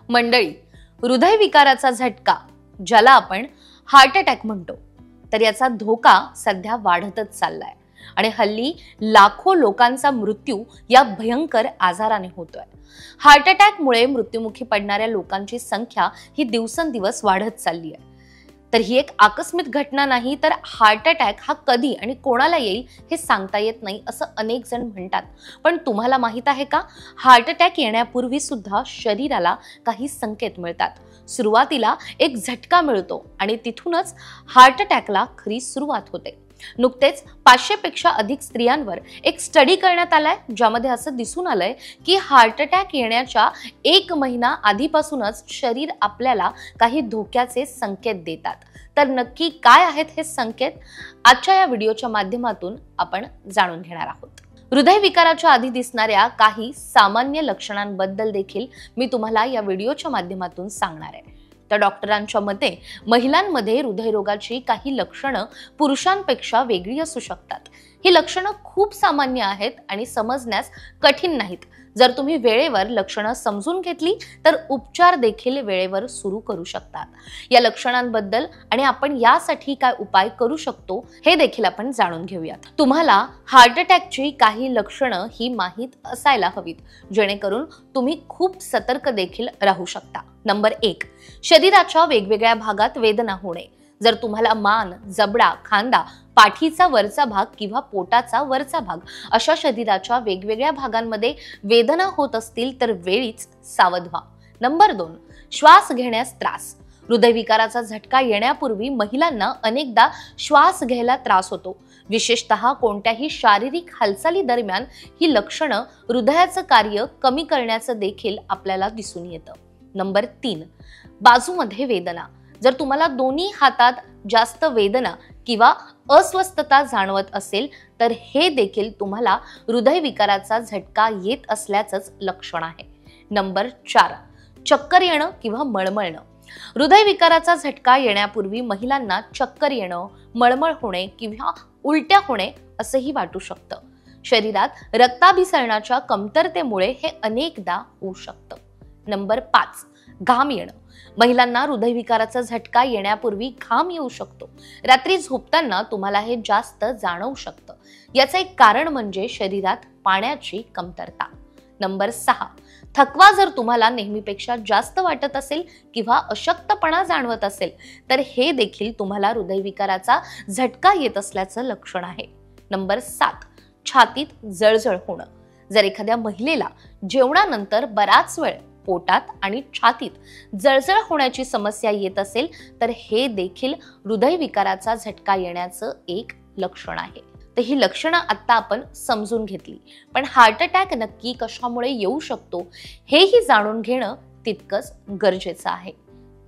मंडळी, हृदयविकाराचा झटका ज्याला आपण हार्ट अटॅक म्हणतो, तर याचा धोका सध्या वाढतच चाललाय आणि हल्ली लाखो लोकांचा मृत्यू या भयंकर आजाराने होतोय। हार्ट अटॅकमुळे मृत्युमुखी पडणाऱ्या लोकांची संख्या ही दिवसेंदिवस वाढत चालली आहे। तर ही एक आकस्मिक घटना नाही, तर हार्ट अटॅक हा कधी आणि कोणाला येईल हे सांगता येत नाही असं अनेक जण म्हणतात। पण तुम्हाला माहित आहे का, हार्ट अटॅक येण्यापूर्वी सुद्धा शरीराला काही संकेत मिळतात। सुरुवातीला एक झटका मिळतो आणि तिथूनच हार्ट अटॅकला खरी सुरुवात होते। नुकतेच 500 पेक्षा अधिक स्त्रियांवर एक स्टडी करण्यात आलाय, ज्यामध्ये असं दिसून आलंय की हार्ट अटॅक येण्याच्या 1 महिना आधीपासूनच शरीर आपल्याला काही धोक्याचे संकेत देतात। तर नक्की काय आहेत हे संकेत, आजच्या या व्हिडिओच्या माध्यमातून आपण जाणून घेणार आहोत। हृदयविकाराच्या आधी दिसणाऱ्या काही सामान्य लक्षणांबद्दल देखील मी तुम्हाला या व्हिडिओच्या माध्यमातून सांगणार आहे। तर डॉक्टरांच्या मते महिलांमध्ये हृदयरोगाची काही लक्षणं पुरुषांपेक्षा वेगळी असू शकतात। ही लक्षणं खूप सामान्य आहेत आणि समजण्यास कठीण नाहीत। जर तुम्ही वेळेवर लक्षणं समजून घेतली तर उपचार देखील वेळेवर सुरू करू शकतात। या लक्षणांबद्दल आणि आपण यासाठी काय उपाय करू शकतो हे देखील आपण जाणून घेऊयात। तुम्हाला हार्ट अटॅकची काही लक्षणं ही माहीत असायला हवीत, जेणेकरून तुम्ही खूप सतर्क देखील राहू शकता। नंबर 1, शरीराच्या वेगवेगळ्या भागात वेदना होणे। जर तुम्हाला मान, जबडा, खांदा, पाठीचा वरचा भाग किंवा पोटाचा वरचा भाग अशा शरीराच्या वेगवेगळ्या भागांमध्ये वेदना होत असतील तर वेळीच सावध व्हा। नंबर 2, श्वास घेण्यास त्रास। हृदयविकाराचा झटका येण्यापूर्वी महिलांना अनेकदा श्वास घ्यायला त्रास होतो। विशेषतः कोणत्याही शारीरिक हालचाली दरम्यान ही लक्षणं हृदयाचं कार्य कमी करण्याचं देखील आपल्याला दिसून येतं। नंबर 3, बाजूमध्ये वेदना। जर तुम्हाला दोन्ही हातात जास्त वेदना किंवा अस्वस्थता जाणवत असेल तर हे देखील तुम्हाला हृदयविकाराचा झटका येत असल्याचंच लक्षण आहे। नंबर 4, चक्कर येणं किंवा मळमळणं। हृदयविकाराचा झटका येण्यापूर्वी महिलांना चक्कर येणं, मळमळ होणे किंवा उलट्या होणे असंही वाटू शकतं। शरीरात रक्ताभिसरणाच्या कमतरतेमुळे हे अनेकदा होऊ शकतं। नंबर 5, घाम येणं। महिलांना हृदयविकाराचा झटका येण्यापूर्वी घाम येऊ शकतो। रात्री झोपताना तुम्हाला हे जास्त जाणवू शकतं। याचं एक कारण म्हणजे शरीरात पाण्याची कमतरता। नंबर 6, थकवा। जर तुम्हाला नेहमीपेक्षा जास्त वाटत असेल किंवा अशक्तपणा जाणवत असेल तर हे देखील तुम्हाला हृदयविकाराचा झटका येत असल्याचं लक्षण आहे। नंबर 7, छातीत जळजळ होणं। जर एखाद्या महिलेला जेवणानंतर बराच वेळ पोटात आणि छातीत जळजळ होण्याची समस्या येत असेल तर हे देखील हृदयविकाराचा झटका येण्याचं एक लक्षण आहे। तर ही लक्षणं आता आपण समजून घेतली, पण हार्ट अटॅक नक्की कशामुळे येऊ शकतो हेही जाणून घेणं तितकंच गरजेचं आहे।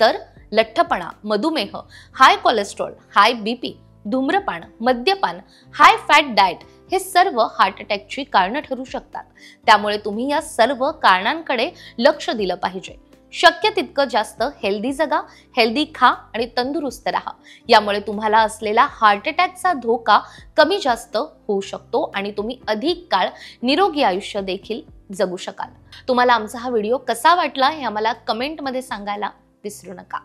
तर लठ्ठपणा, मधुमेह, हाय कोलेस्ट्रॉल, हाय बीपी, धूम्रपान, मद्यपान, हाय फॅट डाएट हे सर्व हार्ट अटॅकची कारणं ठरू शकतात। त्यामुळे तुम्ही या सर्व कारणांकडे लक्ष दिलं पाहिजे। शक्य तितकं जास्त हेल्दी जगा, हेल्दी खा आणि तंदुरुस्त राहा। यामुळे तुम्हाला असलेला हार्ट अटॅकचा धोका कमी जास्त होऊ शकतो आणि तुम्ही अधिक काळ निरोगी आयुष्य देखील जगू शकाल। तुम्हाला आमचा हा व्हिडिओ कसा वाटला हे आम्हाला कमेंटमध्ये सांगायला विसरू नका।